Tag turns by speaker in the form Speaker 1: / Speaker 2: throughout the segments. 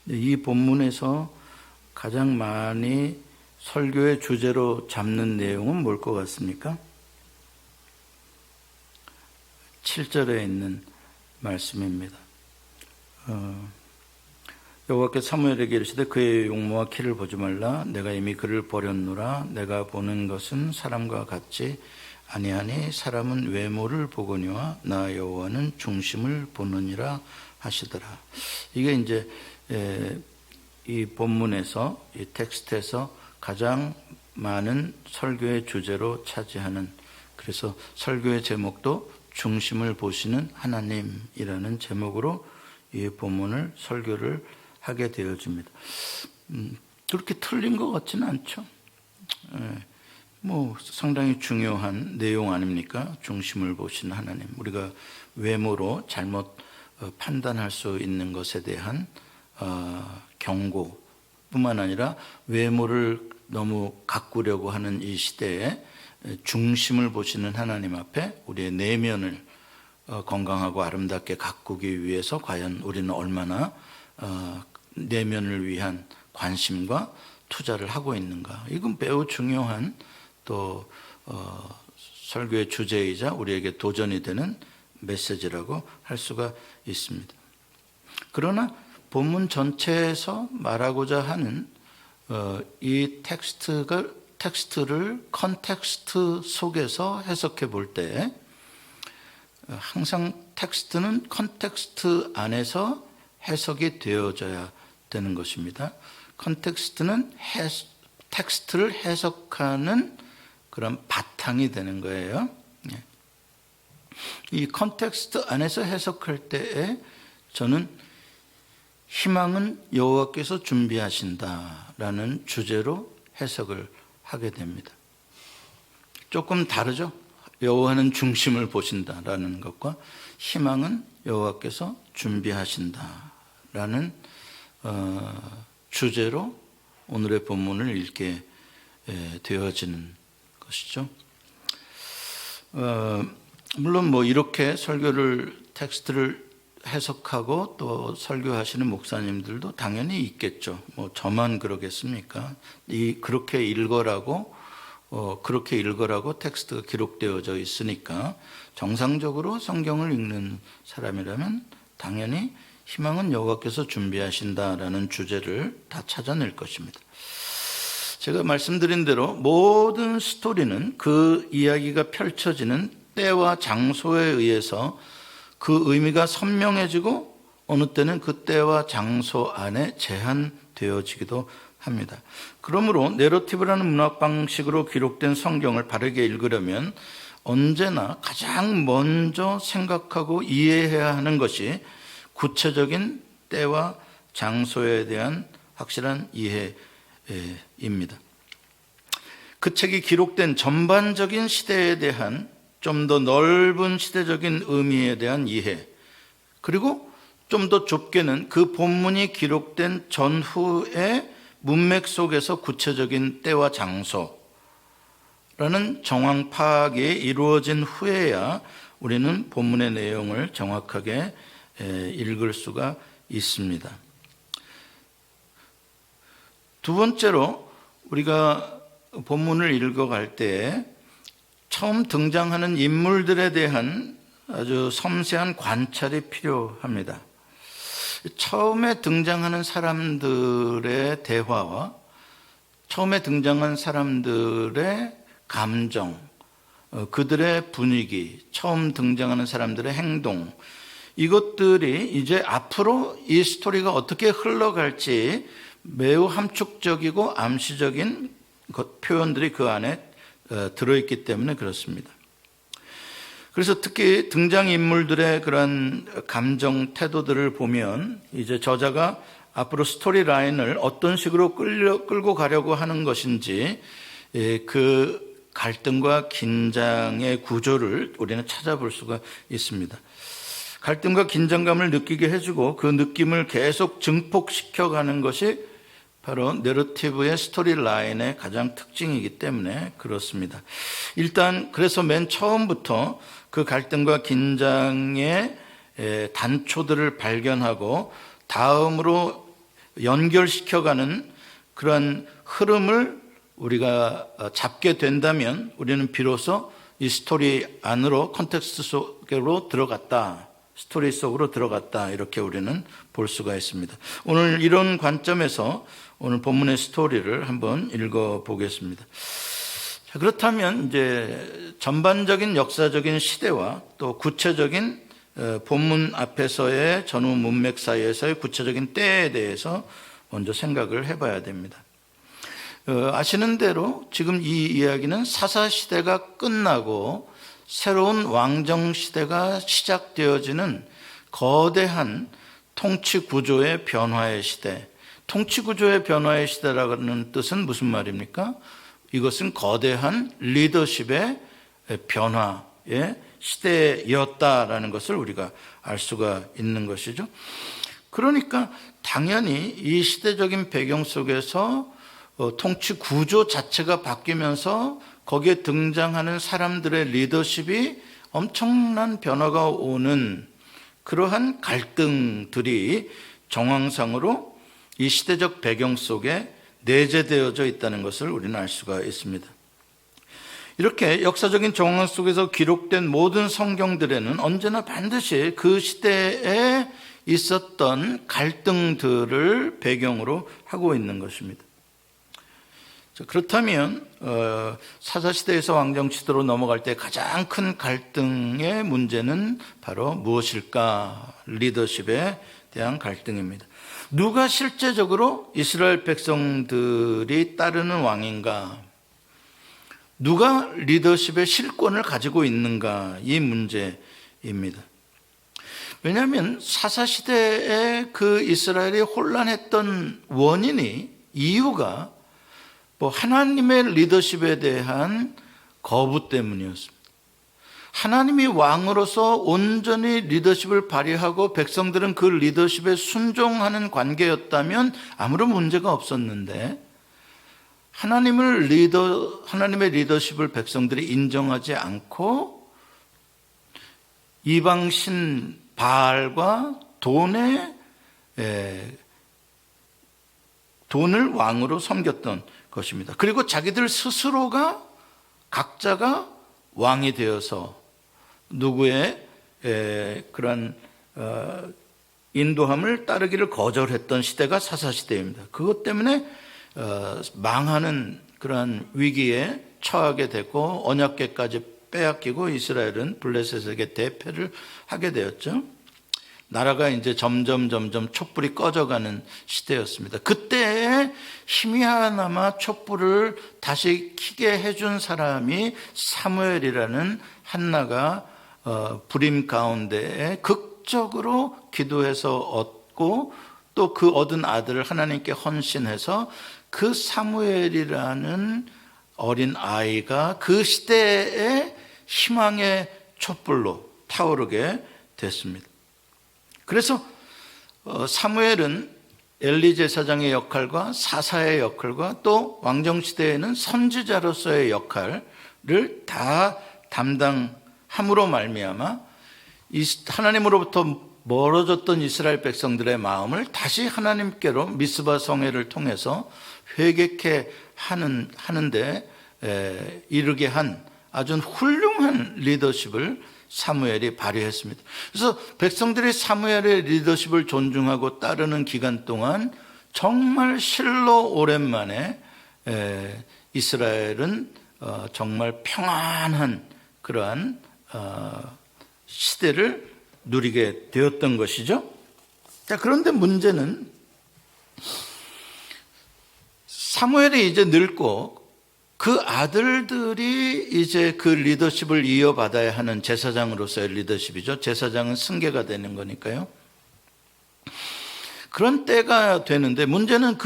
Speaker 1: 이 본문에서 가장 많이 설교의 주제로 잡는 내용은 뭘 것 같습니까? 7절에 있는 말씀입니다. 여호와께서 사무엘에게 이르시되 그의 용모와 키를 보지 말라. 내가 이미 그를 버렸노라. 내가 보는 것은 사람과 같지 아니하니 사람은 외모를 보거니와 나 여호와는 중심을 보느니라 하시더라. 이게 이제 이 본문에서, 이 텍스트에서 가장 많은 설교의 주제로 차지하는, 그래서 설교의 제목도 중심을 보시는 하나님이라는 제목으로 이 본문을 설교를 하게 되어집니다. 그렇게 틀린 것 같지는 않죠. 상당히 중요한 내용 아닙니까? 중심을 보시는 하나님. 우리가 외모로 잘못 판단할 수 있는 것에 대한 경고뿐만 아니라 외모를 너무 가꾸려고 하는 이 시대에 중심을 보시는 하나님 앞에 우리의 내면을 건강하고 아름답게 가꾸기 위해서 과연 우리는 얼마나 내면을 위한 관심과 투자를 하고 있는가. 이건 매우 중요한 또 설교의 주제이자 우리에게 도전이 되는 메시지라고 할 수가 있습니다. 그러나 본문 전체에서 말하고자 하는 이 텍스트를 컨텍스트 속에서 해석해 볼 때 항상 텍스트는 컨텍스트 안에서 해석이 되어져야 되는 것입니다. 컨텍스트는 텍스트를 해석하는 그런 바탕이 되는 거예요. 이 컨텍스트 안에서 해석할 때에 저는 희망은 여호와께서 준비하신다라는 주제로 해석을 하게 됩니다. 조금 다르죠? 여호와는 중심을 보신다라는 것과 희망은 여호와께서 준비하신다라는 주제로 오늘의 본문을 읽게 되어지는 것이죠. 물론 이렇게 텍스트를 해석하고 또 설교하시는 목사님들도 당연히 있겠죠. 저만 그러겠습니까? 그렇게 읽으라고 텍스트가 기록되어져 있으니까 정상적으로 성경을 읽는 사람이라면 당연히 희망은 여호와께서 준비하신다라는 주제를 다 찾아낼 것입니다. 제가 말씀드린 대로 모든 스토리는 그 이야기가 펼쳐지는 때와 장소에 의해서 그 의미가 선명해지고 어느 때는 그 때와 장소 안에 제한되어지기도 합니다. 그러므로 내러티브라는 문학 방식으로 기록된 성경을 바르게 읽으려면 언제나 가장 먼저 생각하고 이해해야 하는 것이 구체적인 때와 장소에 대한 확실한 이해입니다. 그 책이 기록된 전반적인 시대에 대한 좀 더 넓은 시대적인 의미에 대한 이해, 그리고 좀 더 좁게는 그 본문이 기록된 전후의 문맥 속에서 구체적인 때와 장소라는 정황 파악이 이루어진 후에야 우리는 본문의 내용을 정확하게 읽을 수가 있습니다. 두 번째로 우리가 본문을 읽어갈 때 처음 등장하는 인물들에 대한 아주 섬세한 관찰이 필요합니다. 처음에 등장하는 사람들의 대화와 처음에 등장한 사람들의 감정, 그들의 분위기, 처음 등장하는 사람들의 행동, 이것들이 이제 앞으로 이 스토리가 어떻게 흘러갈지 매우 함축적이고 암시적인 표현들이 그 안에 들어있기 때문에 그렇습니다. 그래서 특히 등장인물들의 그런 감정, 태도들을 보면 이제 저자가 앞으로 스토리 라인을 어떤 식으로 끌고 가려고 하는 것인지 그 갈등과 긴장의 구조를 우리는 찾아볼 수가 있습니다. 갈등과 긴장감을 느끼게 해주고 그 느낌을 계속 증폭시켜가는 것이 바로 내러티브의 스토리 라인의 가장 특징이기 때문에 그렇습니다. 일단 그래서 맨 처음부터 그 갈등과 긴장의 단초들을 발견하고 다음으로 연결시켜가는 그러한 흐름을 우리가 잡게 된다면 우리는 비로소 이 스토리 안으로, 컨텍스트 속으로 들어갔다, 스토리 속으로 들어갔다, 이렇게 우리는 볼 수가 있습니다. 오늘 이런 관점에서 오늘 본문의 스토리를 한번 읽어보겠습니다. 자, 그렇다면 이제 전반적인 역사적인 시대와 또 구체적인 본문 앞에서의 전후 문맥 사이에서의 구체적인 때에 대해서 먼저 생각을 해봐야 됩니다. 아시는 대로 지금 이 이야기는 사사시대가 끝나고 새로운 왕정시대가 시작되어지는 거대한 통치구조의 변화의 시대. 통치구조의 변화의 시대라는 뜻은 무슨 말입니까? 이것은 거대한 리더십의 변화의 시대였다라는 것을 우리가 알 수가 있는 것이죠. 그러니까 당연히 이 시대적인 배경 속에서 통치 구조 자체가 바뀌면서 거기에 등장하는 사람들의 리더십이 엄청난 변화가 오는 그러한 갈등들이 정황상으로 이 시대적 배경 속에 내재되어져 있다는 것을 우리는 알 수가 있습니다. 이렇게 역사적인 정황 속에서 기록된 모든 성경들에는 언제나 반드시 그 시대에 있었던 갈등들을 배경으로 하고 있는 것입니다. 그렇다면 사사시대에서 왕정시대로 넘어갈 때 가장 큰 갈등의 문제는 바로 무엇일까? 리더십에 대한 갈등입니다. 누가 실제적으로 이스라엘 백성들이 따르는 왕인가? 누가 리더십의 실권을 가지고 있는가? 이 문제입니다. 왜냐하면 사사시대에 그 이스라엘이 혼란했던 원인이, 이유가 하나님의 리더십에 대한 거부 때문이었습니다. 하나님이 왕으로서 온전히 리더십을 발휘하고 백성들은 그 리더십에 순종하는 관계였다면 아무런 문제가 없었는데, 하나님의 리더십을 백성들이 인정하지 않고 이방신 바알과 돈을 왕으로 섬겼던 것입니다. 그리고 자기들 스스로가 각자가 왕이 되어서 누구의 그런 인도함을 따르기를 거절했던 시대가 사사시대입니다. 그것 때문에 망하는 그러한 위기에 처하게 되고 언약궤까지 빼앗기고 이스라엘은 블레셋에게 대패를 하게 되었죠. 나라가 이제 점점 촛불이 꺼져가는 시대였습니다. 그때에 희미하나마 촛불을 다시 켜게 해준 사람이 사무엘이라는 한나가 불임 가운데에 극적으로 기도해서 얻고 또 그 얻은 아들을 하나님께 헌신해서 그 사무엘이라는 어린 아이가 그 시대의 희망의 촛불로 타오르게 됐습니다. 그래서 사무엘은 엘리 제사장의 역할과 사사의 역할과 또 왕정시대에는 선지자로서의 역할을 다 담당함으로 말미암아 하나님으로부터 멀어졌던 이스라엘 백성들의 마음을 다시 하나님께로 미스바 성회를 통해서 회개케 하는데 이르게 한 아주 훌륭한 리더십을 사무엘이 발휘했습니다. 그래서 백성들이 사무엘의 리더십을 존중하고 따르는 기간 동안 정말 실로 오랜만에 이스라엘은 정말 평안한 그러한 시대를 누리게 되었던 것이죠. 자, 그런데 문제는 사무엘이 이제 늙고 그 아들들이 이제 그 리더십을 이어받아야 하는 제사장으로서의 리더십이죠. 제사장은 승계가 되는 거니까요. 그런 때가 되는데 문제는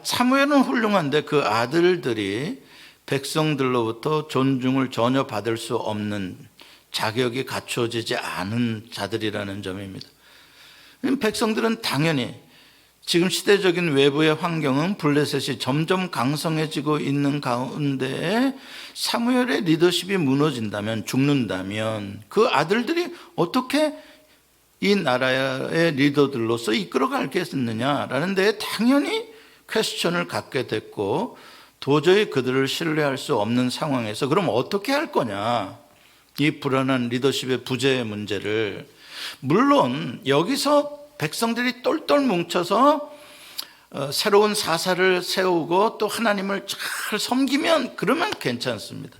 Speaker 1: 사무엘은 훌륭한데 그 아들들이 백성들로부터 존중을 전혀 받을 수 없는 자격이 갖추어지지 않은 자들이라는 점입니다. 백성들은 당연히 지금 시대적인 외부의 환경은 블레셋이 점점 강성해지고 있는 가운데 사무엘의 리더십이 무너진다면, 죽는다면 그 아들들이 어떻게 이 나라의 리더들로서 이끌어가겠느냐라는 데에 당연히 퀘스천을 갖게 됐고, 도저히 그들을 신뢰할 수 없는 상황에서 그럼 어떻게 할 거냐, 이 불안한 리더십의 부재의 문제를. 물론 여기서 백성들이 똘똘 뭉쳐서 새로운 사사를 세우고 또 하나님을 잘 섬기면 그러면 괜찮습니다.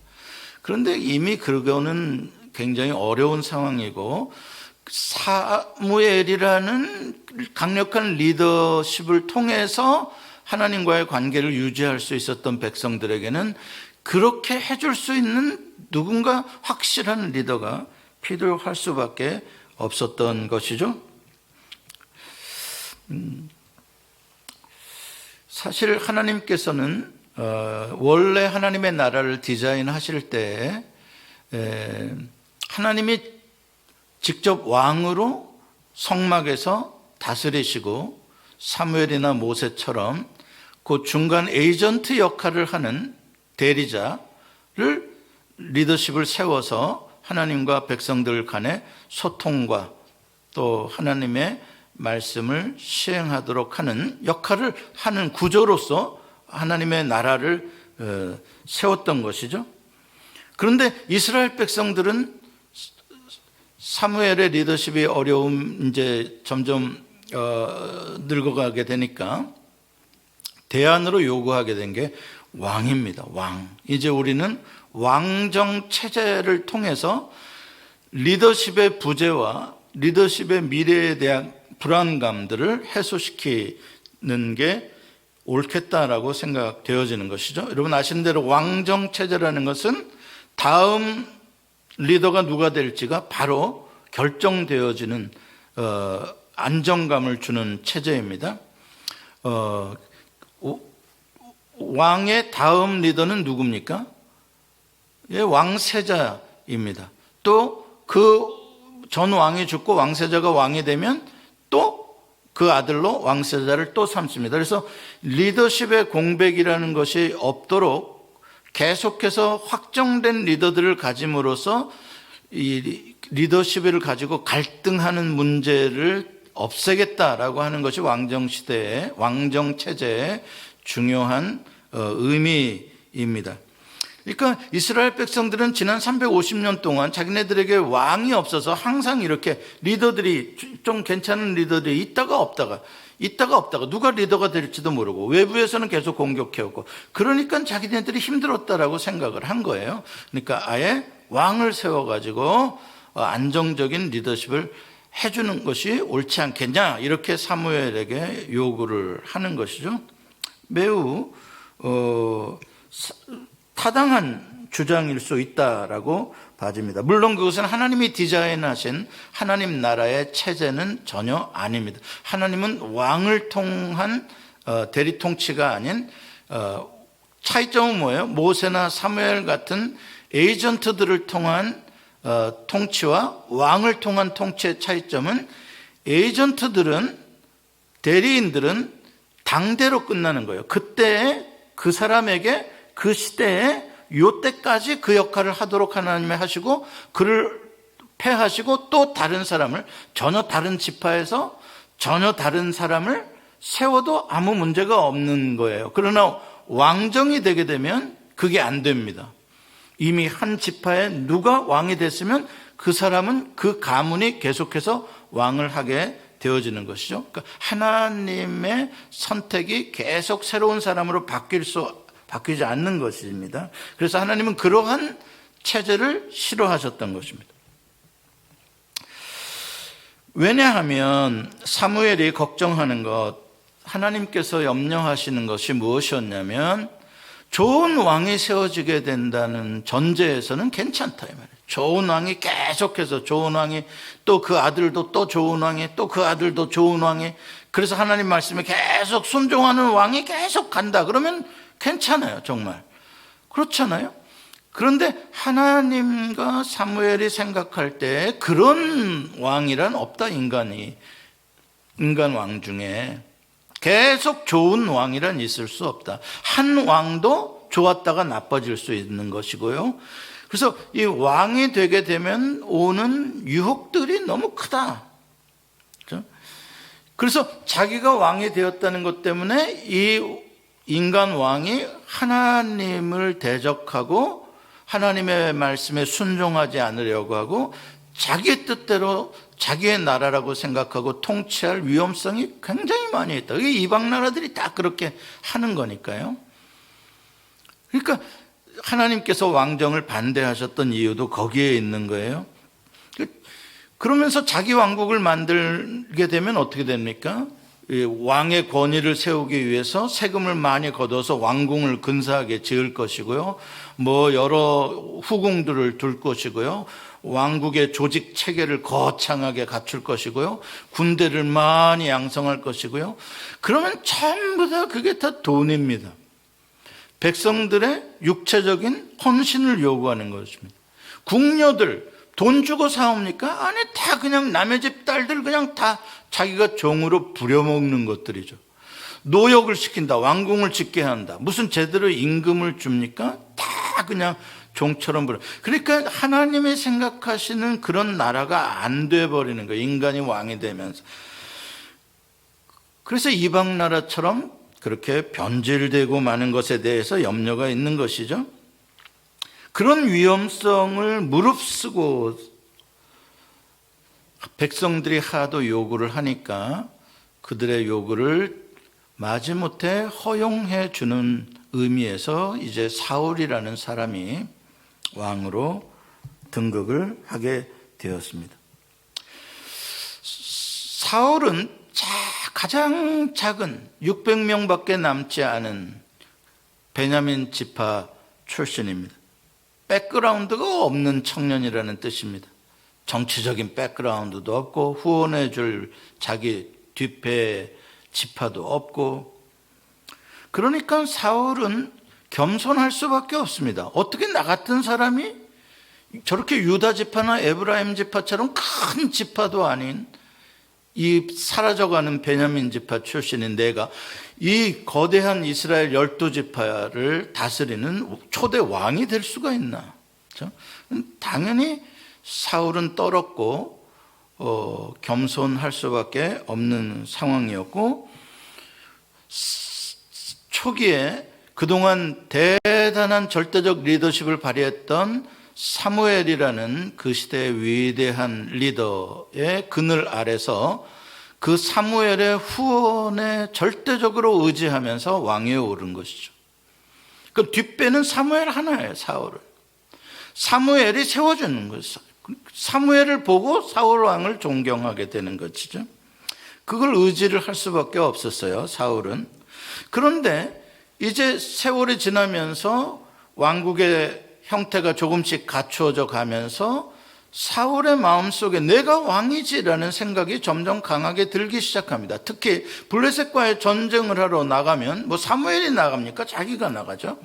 Speaker 1: 그런데 이미 그거는 굉장히 어려운 상황이고, 사무엘이라는 강력한 리더십을 통해서 하나님과의 관계를 유지할 수 있었던 백성들에게는 그렇게 해줄 수 있는 누군가 확실한 리더가 필요할 수밖에 없었던 것이죠. 사실 하나님께서는 원래 하나님의 나라를 디자인하실 때 하나님이 직접 왕으로 성막에서 다스리시고, 사무엘이나 모세처럼 그 중간 에이전트 역할을 하는 대리자를, 리더십을 세워서 하나님과 백성들 간의 소통과 또 하나님의 말씀을 시행하도록 하는 역할을 하는 구조로서 하나님의 나라를 세웠던 것이죠. 그런데 이스라엘 백성들은 사무엘의 리더십이 이제 점점 늙어가게 되니까 대안으로 요구하게 된 게 왕입니다. 왕. 이제 우리는 왕정 체제를 통해서 리더십의 부재와 리더십의 미래에 대한 불안감들을 해소시키는 게 옳겠다라고 생각되어지는 것이죠. 여러분 아시는 대로 왕정 체제라는 것은 다음 리더가 누가 될지가 바로 결정되어지는 안정감을 주는 체제입니다. 왕의 다음 리더는 누굽니까? 예, 왕세자입니다. 또 그 전 왕이 죽고 왕세자가 왕이 되면 또 그 아들로 왕세자를 또 삼습니다. 그래서 리더십의 공백이라는 것이 없도록 계속해서 확정된 리더들을 가짐으로써 이 리더십을 가지고 갈등하는 문제를 없애겠다라고 하는 것이 왕정시대의 왕정체제의 중요한 의미입니다. 그러니까 이스라엘 백성들은 지난 350년 동안 자기네들에게 왕이 없어서 항상 이렇게 리더들이, 좀 괜찮은 리더들이 있다가 없다가 누가 리더가 될지도 모르고 외부에서는 계속 공격해오고, 그러니까 자기네들이 힘들었다라고 생각을 한 거예요. 그러니까 아예 왕을 세워가지고 안정적인 리더십을 해주는 것이 옳지 않겠냐, 이렇게 사무엘에게 요구를 하는 것이죠. 매우 타당한 주장일 수 있다라고 봐집니다. 물론 그것은 하나님이 디자인하신 하나님 나라의 체제는 전혀 아닙니다. 하나님은 왕을 통한 대리 통치가 아닌, 차이점은 뭐예요? 모세나 사무엘 같은 에이전트들을 통한 통치와 왕을 통한 통치의 차이점은, 에이전트들은, 대리인들은 당대로 끝나는 거예요. 그때 그 사람에게 그 시대에 요때까지 그 역할을 하도록 하나님이 하시고, 그를 패하시고 또 다른 사람을, 전혀 다른 지파에서 전혀 다른 사람을 세워도 아무 문제가 없는 거예요. 그러나 왕정이 되게 되면 그게 안 됩니다. 이미 한 지파에 누가 왕이 됐으면 그 사람은, 그 가문이 계속해서 왕을 하게 되어지는 것이죠. 그러니까 하나님의 선택이 계속 새로운 사람으로 바뀌지 않는 것입니다. 그래서 하나님은 그러한 체제를 싫어하셨던 것입니다. 왜냐하면 사무엘이 걱정하는 것, 하나님께서 염려하시는 것이 무엇이었냐면, 좋은 왕이 세워지게 된다는 전제에서는 괜찮다 이 말이에요. 좋은 왕이 계속해서, 좋은 왕이 또 그 아들도 또 좋은 왕이, 또 그 아들도 좋은 왕이, 그래서 하나님 말씀에 계속 순종하는 왕이 계속 간다. 그러면 괜찮아요, 정말. 그렇잖아요. 그런데 하나님과 사무엘이 생각할 때 그런 왕이란 없다. 인간 왕 중에 계속 좋은 왕이란 있을 수 없다. 한 왕도 좋았다가 나빠질 수 있는 것이고요. 그래서 이 왕이 되게 되면 오는 유혹들이 너무 크다. 그래서 자기가 왕이 되었다는 것 때문에 이 인간 왕이 하나님을 대적하고 하나님의 말씀에 순종하지 않으려고 하고 자기의 뜻대로 자기의 나라라고 생각하고 통치할 위험성이 굉장히 많이 있다. 이게 이방 나라들이 다 그렇게 하는 거니까요. 그러니까 하나님께서 왕정을 반대하셨던 이유도 거기에 있는 거예요. 그러면서 자기 왕국을 만들게 되면 어떻게 됩니까? 왕의 권위를 세우기 위해서 세금을 많이 걷어서 왕궁을 근사하게 지을 것이고요. 여러 후궁들을 둘 것이고요. 왕국의 조직 체계를 거창하게 갖출 것이고요. 군대를 많이 양성할 것이고요. 그러면 전부 다 그게 다 돈입니다. 백성들의 육체적인 헌신을 요구하는 것입니다. 궁녀들 돈 주고 사옵니까? 아니, 다 그냥 남의 집 딸들 그냥 다 자기가 종으로 부려먹는 것들이죠. 노역을 시킨다. 왕궁을 짓게 한다. 무슨 제대로 임금을 줍니까? 다 그냥 종처럼 부려. 그러니까 하나님이 생각하시는 그런 나라가 안 돼버리는 거예요. 인간이 왕이 되면서. 그래서 이방 나라처럼 그렇게 변질되고 마는 것에 대해서 염려가 있는 것이죠. 그런 위험성을 무릅쓰고 백성들이 하도 요구를 하니까 그들의 요구를 마지못해 허용해 주는 의미에서 이제 사울이라는 사람이 왕으로 등극을 하게 되었습니다. 사울은 가장 작은 600명밖에 남지 않은 베냐민 지파 출신입니다. 백그라운드가 없는 청년이라는 뜻입니다. 정치적인 백그라운드도 없고 후원해 줄 자기 뒷배 지파도 없고, 그러니까 사울은 겸손할 수밖에 없습니다. 어떻게 나 같은 사람이 저렇게 유다 지파나 에브라임 지파처럼 큰 지파도 아닌 이 사라져가는 베냐민 지파 출신인 내가 이 거대한 이스라엘 12지파를 다스리는 초대 왕이 될 수가 있나? 그렇죠? 당연히 사울은 떨었고 겸손할 수밖에 없는 상황이었고, 초기에 그동안 대단한 절대적 리더십을 발휘했던 사무엘이라는 그 시대의 위대한 리더의 그늘 아래서 그 사무엘의 후원에 절대적으로 의지하면서 왕위에 오른 것이죠. 그 뒷배는 사무엘 하나예요. 사울은 사무엘이 세워주는 것이죠. 사무엘을 보고 사울 왕을 존경하게 되는 것이죠. 그걸 의지를 할 수밖에 없었어요, 사울은. 그런데 이제 세월이 지나면서 왕국의 형태가 조금씩 갖추어져 가면서 사울의 마음속에 내가 왕이지라는 생각이 점점 강하게 들기 시작합니다. 특히 블레셋과의 전쟁을 하러 나가면 사무엘이 나갑니까? 자기가 나가죠.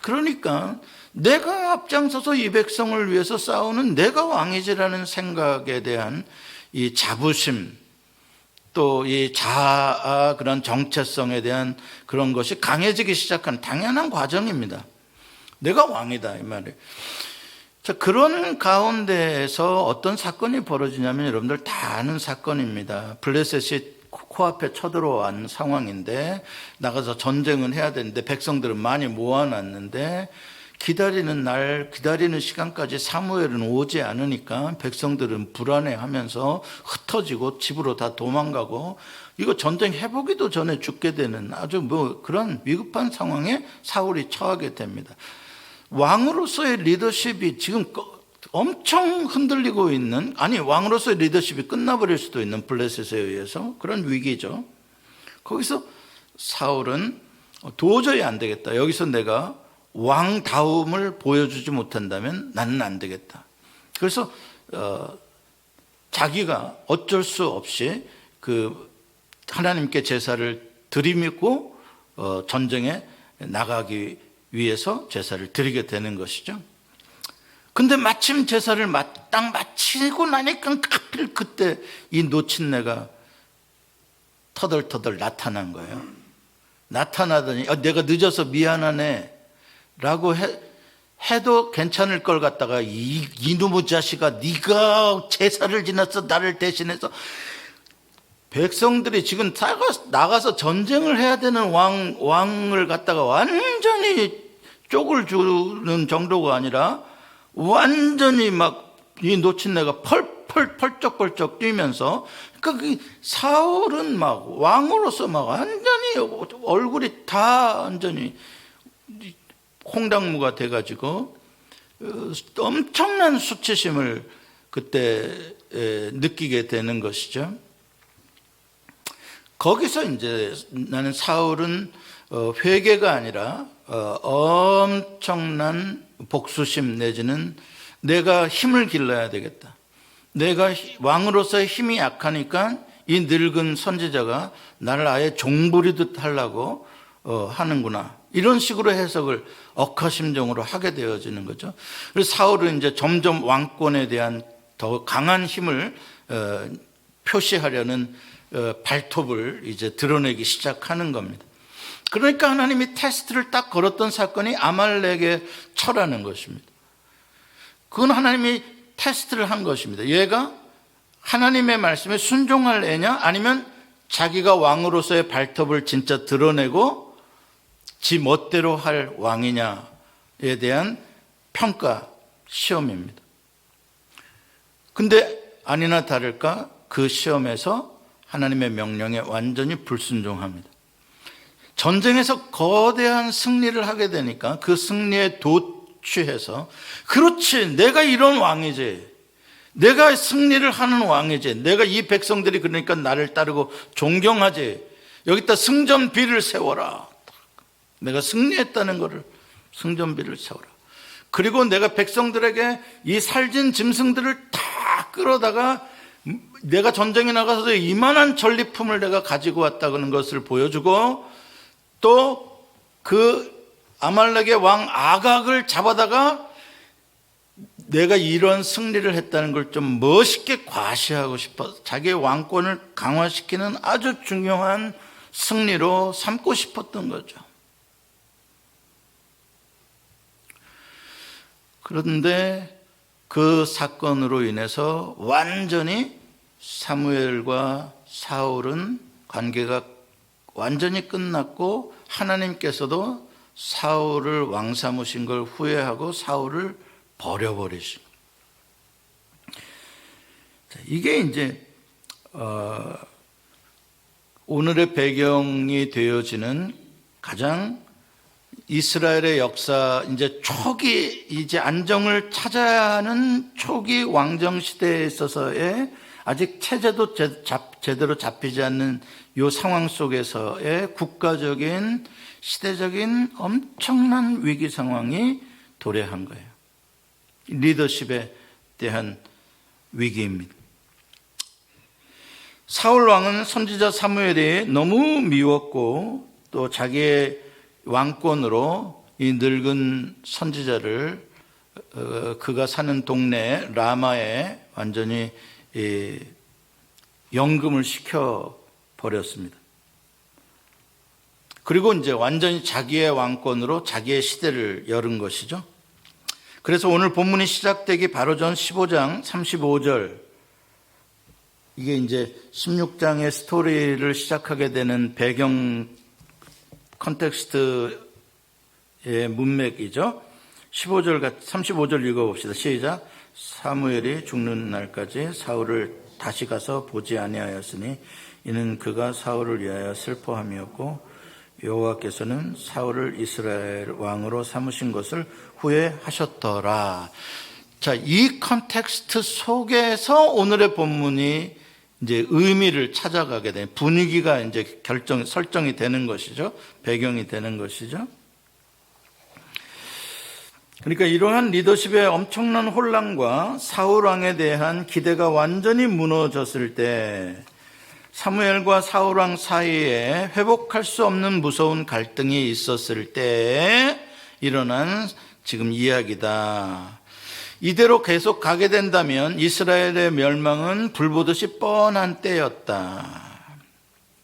Speaker 1: 그러니까 내가 앞장서서 이 백성을 위해서 싸우는 내가 왕이지라는 생각에 대한 이 자부심, 또 이 자아, 그런 정체성에 대한 그런 것이 강해지기 시작한 당연한 과정입니다. 내가 왕이다 이 말이에요. 자, 그런 가운데에서 어떤 사건이 벌어지냐면 여러분들 다 아는 사건입니다. 블레셋이 코앞에 쳐들어온 상황인데 나가서 전쟁은 해야 되는데 백성들은 많이 모아놨는데 기다리는 날, 기다리는 시간까지 사무엘은 오지 않으니까 백성들은 불안해하면서 흩어지고 집으로 다 도망가고 이거 전쟁 해보기도 전에 죽게 되는 아주 그런 위급한 상황에 사울이 처하게 됩니다. 왕으로서의 리더십이 지금 엄청 흔들리고 있는, 아니 왕으로서의 리더십이 끝나버릴 수도 있는 블레셋에 의해서 그런 위기죠. 거기서 사울은 도저히 안 되겠다. 여기서 내가 왕다움을 보여주지 못한다면 나는 안 되겠다. 그래서 자기가 어쩔 수 없이 그 하나님께 제사를 드리고 전쟁에 나가기 위해서 제사를 드리게 되는 것이죠. 근데 마침 제사를 딱 마치고 나니까 하필 그때 이 노친네가 터덜터덜 나타난 거예요. 나타나더니 내가 늦어서 미안하네 라고 해도 괜찮을 걸 갖다가 이놈의 자식아 네가 제사를 지내서 나를 대신해서 백성들이 지금 나가서 전쟁을 해야 되는 왕을 갖다가 완전히 쪽을 주는 정도가 아니라 완전히 막 이 노친내가 펄쩍펄쩍 뛰면서, 그러니까 사울은 막 왕으로서 막 완전히 얼굴이 다 완전히 콩당무가 돼가지고 엄청난 수치심을 그때 느끼게 되는 것이죠. 거기서 이제 나는 사울은 회개가 아니라 엄청난 복수심 내지는 내가 힘을 길러야 되겠다. 내가 왕으로서의 힘이 약하니까 이 늙은 선지자가 나를 아예 종부리듯 하려고 하는구나. 이런 식으로 해석을 억하심정으로 하게 되어지는 거죠. 그래서 사울은 이제 점점 왕권에 대한 더 강한 힘을 표시하려는 발톱을 이제 드러내기 시작하는 겁니다. 그러니까 하나님이 테스트를 딱 걸었던 사건이 아말렉의 철하는 것입니다. 그건 하나님이 테스트를 한 것입니다. 얘가 하나님의 말씀에 순종할 애냐, 아니면 자기가 왕으로서의 발톱을 진짜 드러내고 지 멋대로 할 왕이냐에 대한 평가 시험입니다. 근데 아니나 다를까 그 시험에서 하나님의 명령에 완전히 불순종합니다. 전쟁에서 거대한 승리를 하게 되니까 그 승리에 도취해서, 그렇지, 내가 이런 왕이지, 내가 승리를 하는 왕이지, 내가 이 백성들이 그러니까 나를 따르고 존경하지, 여기다 승전비를 세워라. 내가 승리했다는 것을 승전비를 세워라. 그리고 내가 백성들에게 이 살진 짐승들을 다 끌어다가 내가 전쟁에 나가서 이만한 전리품을 내가 가지고 왔다는 것을 보여주고, 또 그 아말렉의 왕 아각을 잡아다가 내가 이런 승리를 했다는 걸 좀 멋있게 과시하고 싶어서 자기의 왕권을 강화시키는 아주 중요한 승리로 삼고 싶었던 거죠. 그런데 그 사건으로 인해서 완전히 사무엘과 사울은 관계가 완전히 끝났고, 하나님께서도 사울을 왕 삼으신 걸 후회하고 사울을 버려버리신 거예요. 이게 이제 오늘의 배경이 되어지는 가장 이스라엘의 역사, 이제 초기, 이제 안정을 찾아야 하는 초기 왕정 시대에 있어서의 아직 체제도 제대로 잡히지 않는 이 상황 속에서의 국가적인 시대적인 엄청난 위기 상황이 도래한 거예요. 리더십에 대한 위기입니다. 사울 왕은 선지자 사무엘이 너무 미웠고, 또 자기의 왕권으로 이 늙은 선지자를 그가 사는 동네 라마에 완전히 연금을 시켜 버렸습니다. 그리고 이제 완전히 자기의 왕권으로 자기의 시대를 열은 것이죠. 그래서 오늘 본문이 시작되기 바로 전 15장 35절, 이게 이제 16장의 스토리를 시작하게 되는 배경 컨텍스트의 문맥이죠. 35절 읽어봅시다. 시작. 사무엘이 죽는 날까지 사울을 다시 가서 보지 아니하였으니 이는 그가 사울을 위하여 슬퍼함이었고, 여호와께서는 사울을 이스라엘 왕으로 삼으신 것을 후회하셨더라. 자, 이 컨텍스트 속에서 오늘의 본문이 이제 의미를 찾아가게 되는, 분위기가 이제 설정이 되는 것이죠. 배경이 되는 것이죠. 그러니까 이러한 리더십의 엄청난 혼란과 사울 왕에 대한 기대가 완전히 무너졌을 때, 사무엘과 사울 왕 사이에 회복할 수 없는 무서운 갈등이 있었을 때 일어난 지금 이야기다. 이대로 계속 가게 된다면 이스라엘의 멸망은 불보듯이 뻔한 때였다.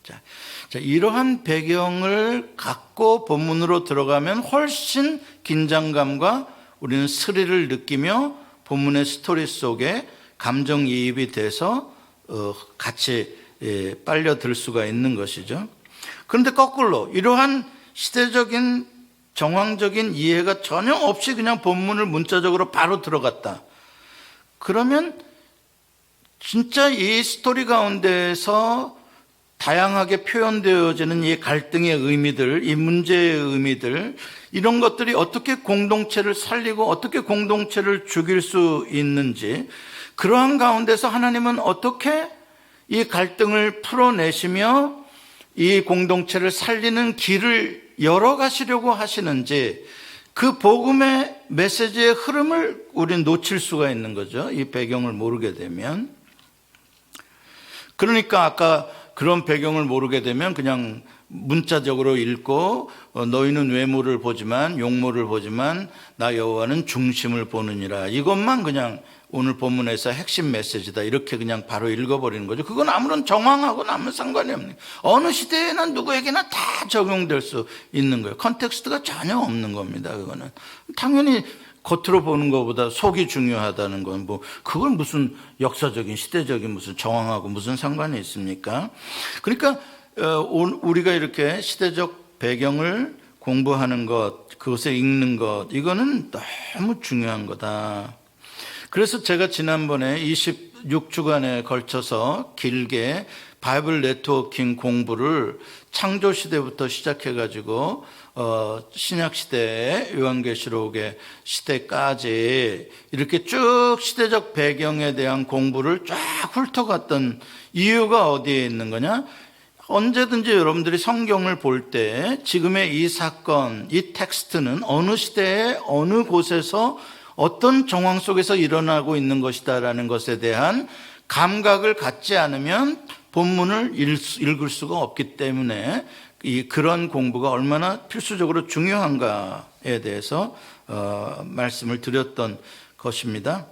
Speaker 1: 자, 이러한 배경을 갖고 본문으로 들어가면 훨씬 긴장감과 우리는 스릴을 느끼며 본문의 스토리 속에 감정이입이 돼서 같이 빨려들 수가 있는 것이죠. 그런데 거꾸로 이러한 시대적인 정황적인 이해가 전혀 없이 그냥 본문을 문자적으로 바로 들어갔다. 그러면 진짜 이 스토리 가운데에서 다양하게 표현되어지는 이 갈등의 의미들, 이 문제의 의미들, 이런 것들이 어떻게 공동체를 살리고 어떻게 공동체를 죽일 수 있는지, 그러한 가운데서 하나님은 어떻게 이 갈등을 풀어내시며 이 공동체를 살리는 길을 열어가시려고 하시는지, 그 복음의 메시지의 흐름을 우리는 놓칠 수가 있는 거죠. 이 배경을 모르게 되면. 그러니까 아까 그런 배경을 모르게 되면 그냥 문자적으로 읽고 너희는 외모를 보지만 용모를 보지만 나 여호와는 중심을 보느니라, 이것만 그냥 오늘 본문에서 핵심 메시지다 이렇게 그냥 바로 읽어버리는 거죠. 그건 아무런 정황하고는 아무 상관이 없는, 어느 시대에나 누구에게나 다 적용될 수 있는 거예요. 컨텍스트가 전혀 없는 겁니다. 그거는 당연히 겉으로 보는 것보다 속이 중요하다는 건 뭐 그걸 무슨 역사적인 시대적인 무슨 정황하고 무슨 상관이 있습니까? 그러니까 우리가 이렇게 시대적 배경을 공부하는 것, 그것을 읽는 것, 이거는 너무 중요한 거다. 그래서 제가 지난번에 26주간에 걸쳐서 길게 바이블 네트워킹 공부를 창조 시대부터 시작해가지고 신약 시대의 요한계시록의 시대까지 이렇게 쭉 시대적 배경에 대한 공부를 쫙 훑어갔던 이유가 어디에 있는 거냐? 언제든지 여러분들이 성경을 볼 때 지금의 이 사건, 이 텍스트는 어느 시대에 어느 곳에서 어떤 정황 속에서 일어나고 있는 것이다라는 것에 대한 감각을 갖지 않으면 본문을 읽을 수가 없기 때문에 그런 공부가 얼마나 필수적으로 중요한가에 대해서 말씀을 드렸던 것입니다.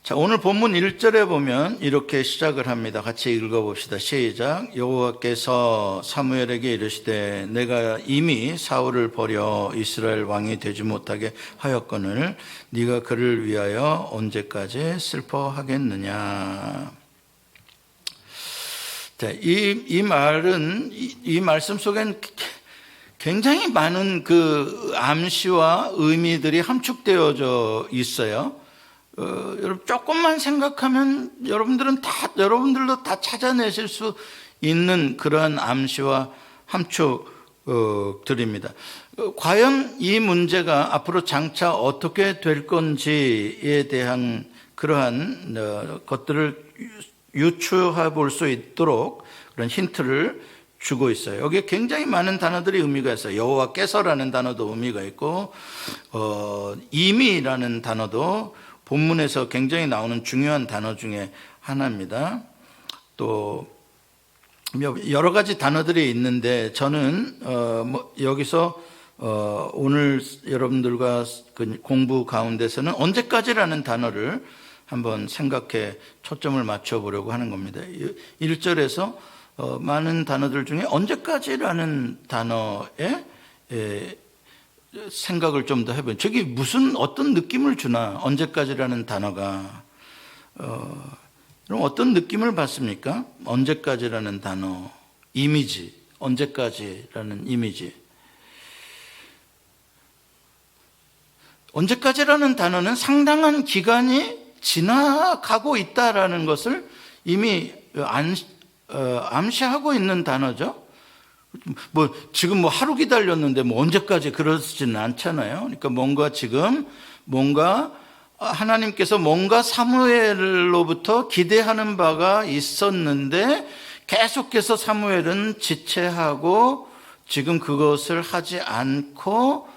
Speaker 1: 자, 오늘 본문 1절에 보면 이렇게 시작을 합니다. 같이 읽어봅시다. 시작. 여호와께서 사무엘에게 이르시되 내가 이미 사울을 버려 이스라엘 왕이 되지 못하게 하였거늘 네가 그를 위하여 언제까지 슬퍼하겠느냐. 자, 이 말은 이 말씀 속엔 굉장히 많은 그 암시와 의미들이 함축되어져 있어요. 여러분 조금만 생각하면 여러분들도 다 찾아내실 수 있는 그러한 암시와 함축들입니다. 과연 이 문제가 앞으로 장차 어떻게 될 건지에 대한 그러한 것들을 유추해 볼 수 있도록 그런 힌트를 주고 있어요. 여기에 굉장히 많은 단어들이 의미가 있어요. 여호와께서라는 단어도 의미가 있고 이미라는 단어도 본문에서 굉장히 나오는 중요한 단어 중에 하나입니다. 또 여러 가지 단어들이 있는데 저는 여기서 오늘 여러분들과 공부 가운데서는 언제까지라는 단어를 한번 생각해 초점을 맞춰보려고 하는 겁니다. 1절에서 많은 단어들 중에 언제까지라는 단어에 생각을 좀 더 해보면 저기 어떤 느낌을 주나, 언제까지라는 단어가 그럼 어떤 느낌을 받습니까? 언제까지라는 단어, 이미지, 언제까지라는 이미지. 언제까지라는 단어는 상당한 기간이 지나가고 있다라는 것을 이미 암시하고 있는 단어죠. 지금 하루 기다렸는데 언제까지 그러지는 않잖아요. 그러니까 뭔가 하나님께서 뭔가 사무엘로부터 기대하는 바가 있었는데 계속해서 사무엘은 지체하고 지금 그것을 하지 않고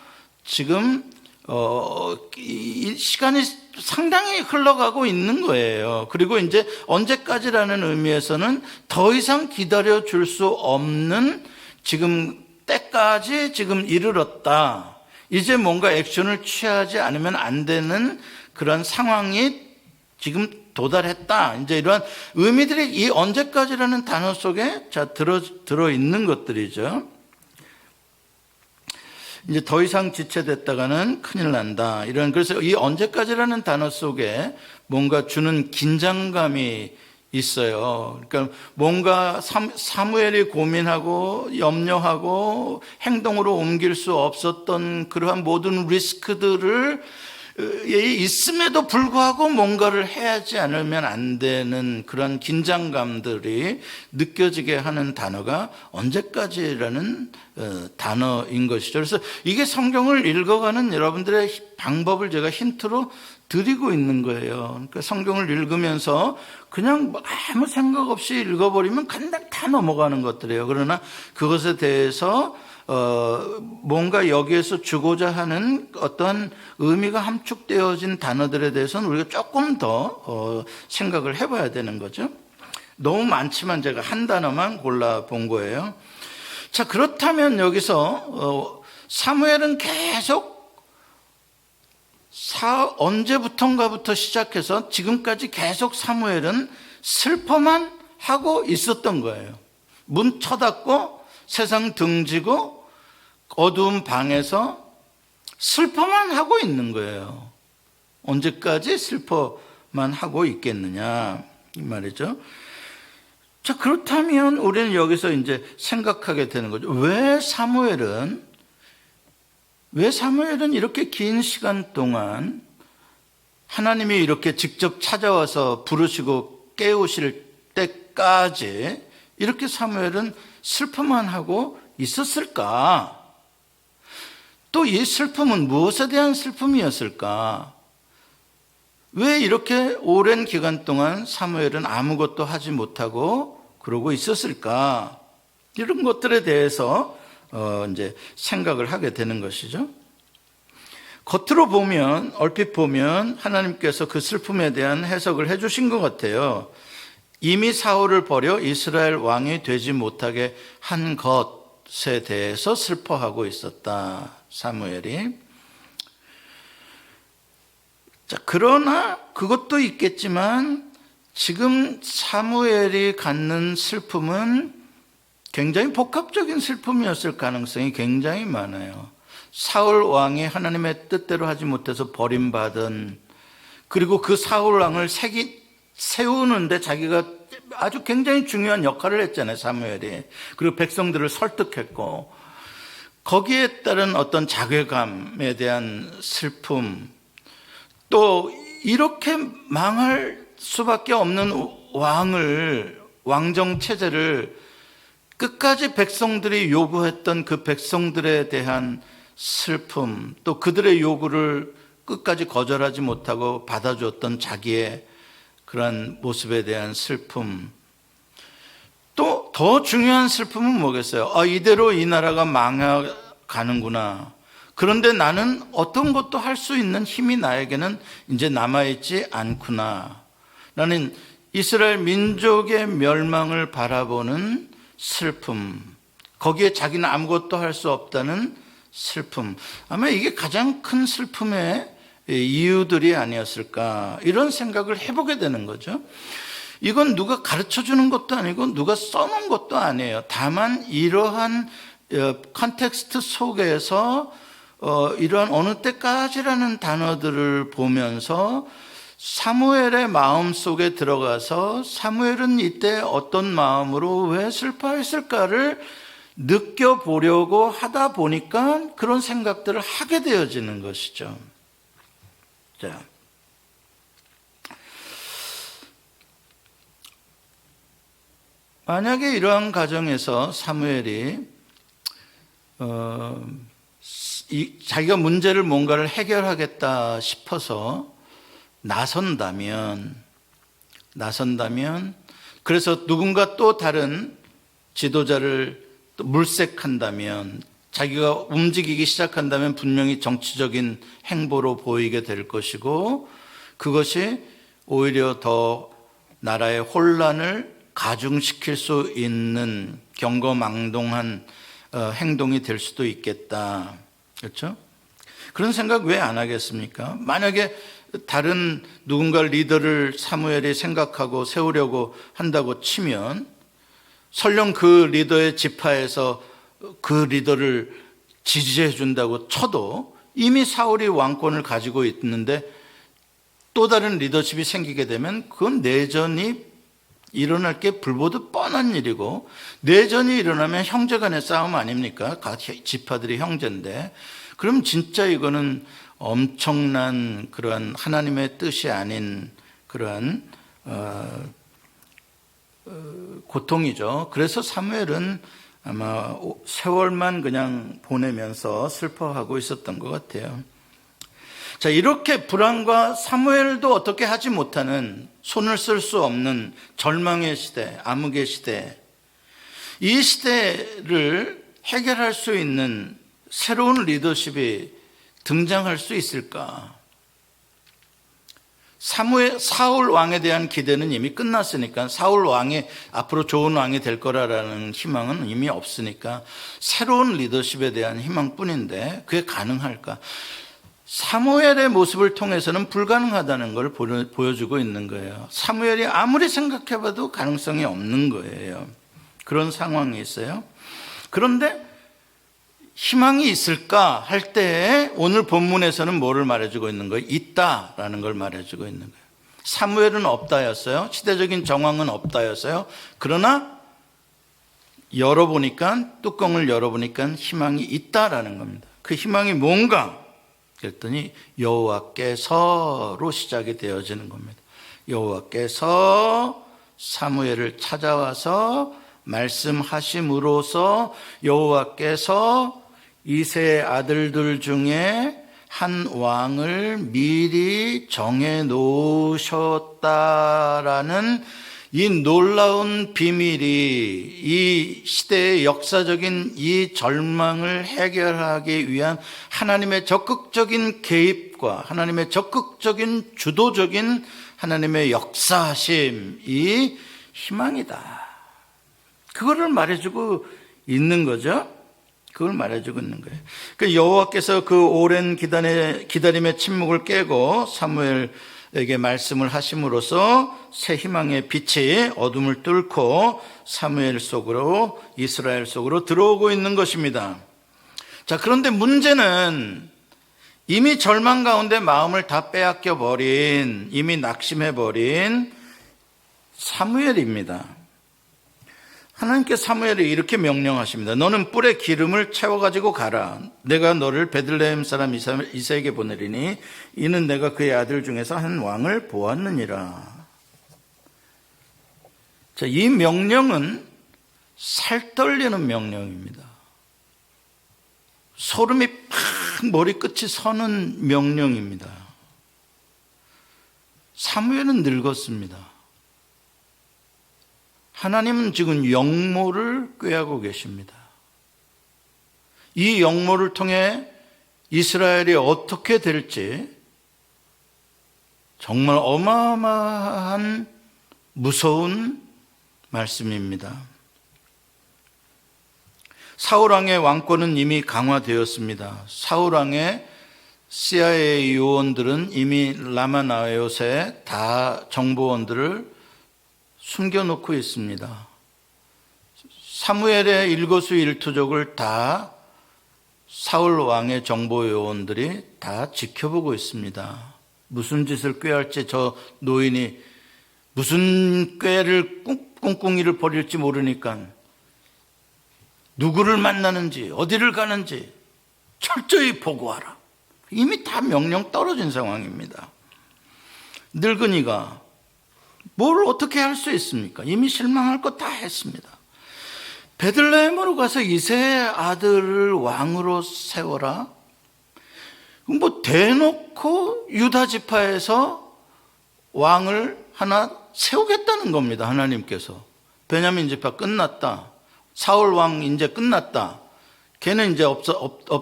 Speaker 1: 지금 이 시간이 상당히 흘러가고 있는 거예요. 그리고 이제 언제까지라는 의미에서는 더 이상 기다려 줄 수 없는 지금 때까지 지금 이르렀다. 이제 뭔가 액션을 취하지 않으면 안 되는 그런 상황이 지금 도달했다. 이제 이러한 의미들이 이 언제까지라는 단어 속에 들어 있는 것들이죠. 이제 더 이상 지체됐다가는 큰일 난다. 그래서 이 언제까지라는 단어 속에 뭔가 주는 긴장감이 있어요. 그러니까 뭔가 사무엘이 고민하고 염려하고 행동으로 옮길 수 없었던 그러한 모든 리스크들을 있음에도 불구하고 뭔가를 해야지 않으면 안 되는 그런 긴장감들이 느껴지게 하는 단어가 언제까지라는 단어인 것이죠. 그래서 이게 성경을 읽어가는 여러분들의 방법을 제가 힌트로 드리고 있는 거예요. 그러니까 성경을 읽으면서 그냥 아무 생각 없이 읽어버리면 그냥 다 넘어가는 것들이에요. 그러나 그것에 대해서 뭔가 여기에서 주고자 하는 어떤 의미가 함축되어진 단어들에 대해서는 우리가 조금 더 생각을 해봐야 되는 거죠. 너무 많지만 제가 한 단어만 골라본 거예요. 자, 그렇다면 여기서 사무엘은 계속 언제부턴가부터 시작해서 지금까지 계속 사무엘은 슬퍼만 하고 있었던 거예요. 문 쳐닫고 세상 등지고 어두운 방에서 슬퍼만 하고 있는 거예요. 언제까지 슬퍼만 하고 있겠느냐 이 말이죠. 자, 그렇다면 우리는 여기서 이제 생각하게 되는 거죠. 왜 사무엘은 이렇게 긴 시간 동안 하나님이 이렇게 직접 찾아와서 부르시고 깨우실 때까지 이렇게 사무엘은 슬픔만 하고 있었을까? 또 이 슬픔은 무엇에 대한 슬픔이었을까? 왜 이렇게 오랜 기간 동안 사무엘은 아무것도 하지 못하고 그러고 있었을까? 이런 것들에 대해서 이제 생각을 하게 되는 것이죠. 겉으로 보면, 얼핏 보면 하나님께서 그 슬픔에 대한 해석을 해주신 것 같아요. 이미 사울을 버려 이스라엘 왕이 되지 못하게 한 것에 대해서 슬퍼하고 있었다, 사무엘이. 자, 그러나 그것도 있겠지만 지금 사무엘이 갖는 슬픔은 굉장히 복합적인 슬픔이었을 가능성이 굉장히 많아요. 사울 왕이 하나님의 뜻대로 하지 못해서 버림받은, 그리고 그 사울 왕을 세우는데 자기가 아주 굉장히 중요한 역할을 했잖아요, 사무엘이. 그리고 백성들을 설득했고, 거기에 따른 어떤 자괴감에 대한 슬픔, 또 이렇게 망할 수밖에 없는 왕정 체제를 끝까지 백성들이 요구했던 그 백성들에 대한 슬픔, 또 그들의 요구를 끝까지 거절하지 못하고 받아줬던 자기의 그런 모습에 대한 슬픔, 또 더 중요한 슬픔은 뭐겠어요? 이대로 이 나라가 망해가는구나. 그런데 나는 어떤 것도 할 수 있는 힘이 나에게는 이제 남아있지 않구나. 나는 이스라엘 민족의 멸망을 바라보는 슬픔, 거기에 자기는 아무것도 할 수 없다는 슬픔, 아마 이게 가장 큰 슬픔의 이유들이 아니었을까, 이런 생각을 해보게 되는 거죠. 이건 누가 가르쳐주는 것도 아니고 누가 써놓은 것도 아니에요. 다만 이러한 컨텍스트 속에서 이러한 어느 때까지라는 단어들을 보면서 사무엘의 마음 속에 들어가서 사무엘은 이때 어떤 마음으로 왜 슬퍼했을까를 느껴보려고 하다 보니까 그런 생각들을 하게 되어지는 것이죠. 자, 만약에 이러한 가정에서 사무엘이 자기가 문제를 뭔가를 해결하겠다 싶어서 나선다면, 그래서 누군가 또 다른 지도자를 또 물색한다면, 자기가 움직이기 시작한다면 분명히 정치적인 행보로 보이게 될 것이고, 그것이 오히려 더 나라의 혼란을 가중시킬 수 있는 경거망동한 행동이 될 수도 있겠다. 그렇죠? 그런 생각 왜 안 하겠습니까? 만약에 다른 누군가 리더를 사무엘이 생각하고 세우려고 한다고 치면, 설령 그 리더의 지파에서 그 리더를 지지해 준다고 쳐도 이미 사울이 왕권을 가지고 있는데 또 다른 리더십이 생기게 되면 그건 내전이 일어날 게 불보듯 뻔한 일이고, 내전이 일어나면 형제 간의 싸움 아닙니까? 각 지파들이 형제인데, 그럼 진짜 이거는 엄청난 그러한 하나님의 뜻이 아닌 그러한 고통이죠. 그래서 사무엘은 아마 세월만 그냥 보내면서 슬퍼하고 있었던 것 같아요. 자, 이렇게 불안과 사무엘도 어떻게 하지 못하는, 손을 쓸 수 없는 절망의 시대, 암흑의 시대, 이 시대를 해결할 수 있는 새로운 리더십이 등장할 수 있을까? 사울 왕에 대한 기대는 이미 끝났으니까, 사울 왕이 앞으로 좋은 왕이 될 거라는 희망은 이미 없으니까 새로운 리더십에 대한 희망뿐인데 그게 가능할까? 사무엘의 모습을 통해서는 불가능하다는 걸 보여주고 있는 거예요. 사무엘이 아무리 생각해봐도 가능성이 없는 거예요. 그런 상황이 있어요. 그런데 희망이 있을까 할 때 오늘 본문에서는 뭐를 말해주고 있는 거예요? 있다라는 걸 말해주고 있는 거예요. 사무엘은 없다였어요. 시대적인 정황은 없다였어요. 그러나 뚜껑을 열어보니까 희망이 있다라는 겁니다. 그 희망이 뭔가? 그랬더니 여호와께서로 시작이 되어지는 겁니다. 여호와께서 사무엘을 찾아와서 말씀하심으로써 여호와께서 이새의 아들들 중에 한 왕을 미리 정해 놓으셨다라는 이 놀라운 비밀이 이 시대의 역사적인 이 절망을 해결하기 위한 하나님의 적극적인 개입과 하나님의 적극적인 주도적인 하나님의 역사하심이 희망이다. 그거를 말해주고 있는 거죠. 그걸 말해주고 있는 거예요. 그러니까 여호와께서 그 오랜 기다림의 침묵을 깨고 사무엘에게 말씀을 하심으로써 새 희망의 빛이 어둠을 뚫고 사무엘 속으로, 이스라엘 속으로 들어오고 있는 것입니다. 자, 그런데 문제는 이미 절망 가운데 마음을 다 빼앗겨 버린, 이미 낙심해 버린 사무엘입니다. 하나님께 사무엘에 이렇게 명령하십니다. 너는 뿔에 기름을 채워가지고 가라. 내가 너를 베들레헴 사람 이새에게 보내리니 이는 내가 그의 아들 중에서 한 왕을 보았느니라. 자, 이 명령은 살떨리는 명령입니다. 소름이 팍 머리끝이 서는 명령입니다. 사무엘은 늙었습니다. 하나님은 지금 영모를 꾀하고 계십니다. 이 영모를 통해 이스라엘이 어떻게 될지 정말 어마어마한 무서운 말씀입니다. 사울왕의 왕권은 이미 강화되었습니다. 사울왕의 CIA 요원들은 이미 라마나요새 다 정보원들을 숨겨놓고 있습니다. 사무엘의 일거수일투족을 다 사울 왕의 정보 요원들이 다 지켜보고 있습니다. 무슨 짓을 꾀할지, 저 노인이 무슨 꾀를 꿍꿍이를 벌일지 모르니까 누구를 만나는지 어디를 가는지 철저히 보고하라. 이미 다 명령 떨어진 상황입니다. 늙은이가 뭘 어떻게 할 수 있습니까? 이미 실망할 거 다 했습니다. 베들레헴으로 가서 이새의 아들을 왕으로 세워라. 뭐 대놓고 유다 지파에서 왕을 하나 세우겠다는 겁니다. 하나님께서. 베냐민 지파 끝났다. 사울 왕 이제 끝났다. 걔는 이제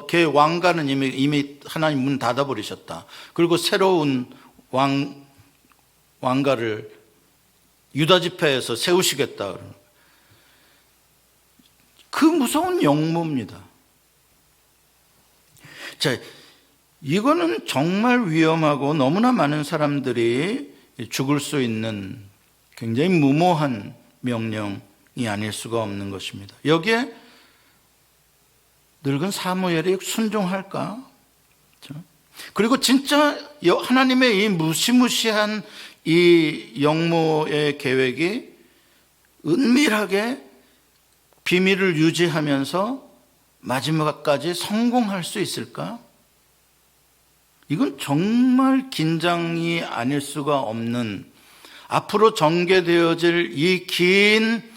Speaker 1: 걔 왕가는 이미 하나님 문 닫아버리셨다. 그리고 새로운 왕가를 유다 지파에서 세우시겠다. 그 무서운 영모입니다. 자, 이거는 정말 위험하고 너무나 많은 사람들이 죽을 수 있는 굉장히 무모한 명령이 아닐 수가 없는 것입니다. 여기에 늙은 사무엘이 순종할까? 그리고 진짜 하나님의 이 무시무시한 이 영모의 계획이 은밀하게 비밀을 유지하면서 마지막까지 성공할 수 있을까? 이건 정말 긴장이 아닐 수가 없는, 앞으로 전개되어질 이 긴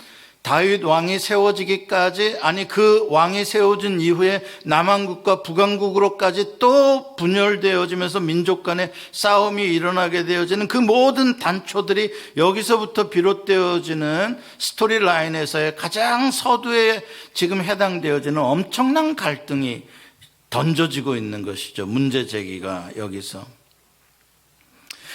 Speaker 1: 다윗 왕이 세워지기까지, 아니 그 왕이 세워진 이후에 남한국과 북한국으로까지 또 분열되어지면서 민족 간의 싸움이 일어나게 되어지는 그 모든 단초들이 여기서부터 비롯되어지는 스토리 라인에서의 가장 서두에 지금 해당되어지는 엄청난 갈등이 던져지고 있는 것이죠. 문제 제기가 여기서.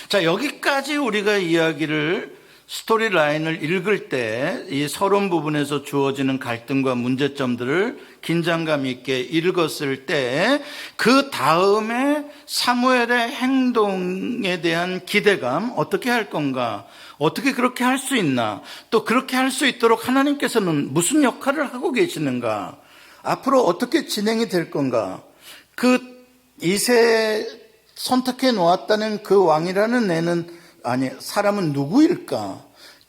Speaker 1: 자, 여기까지 우리가 이야기를 스토리 라인을 읽을 때 이 서론 부분에서 주어지는 갈등과 문제점들을 긴장감 있게 읽었을 때 그 다음에 사무엘의 행동에 대한 기대감, 어떻게 할 건가, 어떻게 그렇게 할 수 있나, 또 그렇게 할 수 있도록 하나님께서는 무슨 역할을 하고 계시는가, 앞으로 어떻게 진행이 될 건가, 그 이세 선택해 놓았다는 그 왕이라는 애는, 아니 사람은 누구일까?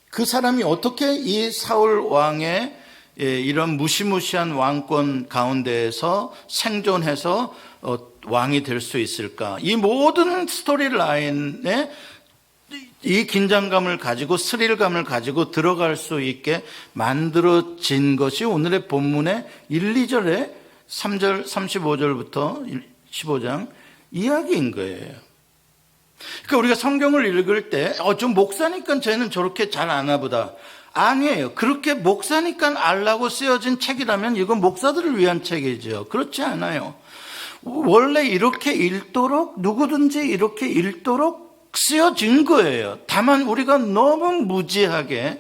Speaker 1: 그 사람이 어떻게 이 사울 왕의 이런 무시무시한 왕권 가운데에서 생존해서 왕이 될 수 있을까? 이 모든 스토리 라인에 이 긴장감을 가지고 스릴감을 가지고 들어갈 수 있게 만들어진 것이 오늘의 본문의 1, 2절에 3절, 35절부터 15장 이야기인 거예요. 그러니까 우리가 성경을 읽을 때 좀 목사니까 쟤는 저렇게 잘 아나 보다. 아니에요. 그렇게 목사니까 알라고 쓰여진 책이라면 이건 목사들을 위한 책이죠. 그렇지 않아요. 원래 이렇게 읽도록, 누구든지 이렇게 읽도록 쓰여진 거예요. 다만 우리가 너무 무지하게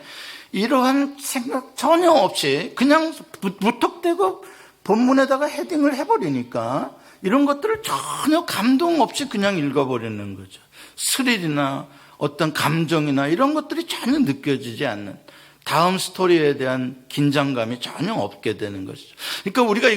Speaker 1: 이러한 생각 전혀 없이 그냥 무턱대고 본문에다가 헤딩을 해버리니까 이런 것들을 전혀 감동 없이 그냥 읽어버리는 거죠. 스릴이나 어떤 감정이나 이런 것들이 전혀 느껴지지 않는, 다음 스토리에 대한 긴장감이 전혀 없게 되는 것이죠. 그러니까 우리가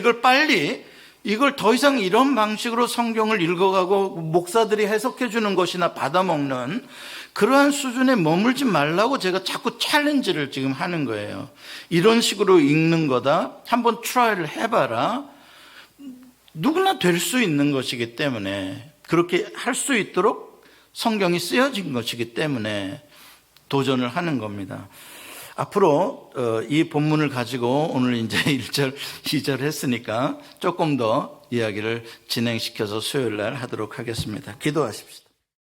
Speaker 1: 이걸 더 이상 이런 방식으로 성경을 읽어가고 목사들이 해석해 주는 것이나 받아먹는 그러한 수준에 머물지 말라고 제가 자꾸 챌린지를 지금 하는 거예요. 이런 식으로 읽는 거다. 한번 트라이를 해봐라. 누구나 될 수 있는 것이기 때문에, 그렇게 할 수 있도록 성경이 쓰여진 것이기 때문에 도전을 하는 겁니다. 앞으로 이 본문을 가지고 오늘 이제 1절, 2절 했으니까 조금 더 이야기를 진행시켜서 수요일 날 하도록 하겠습니다. 기도하십시다.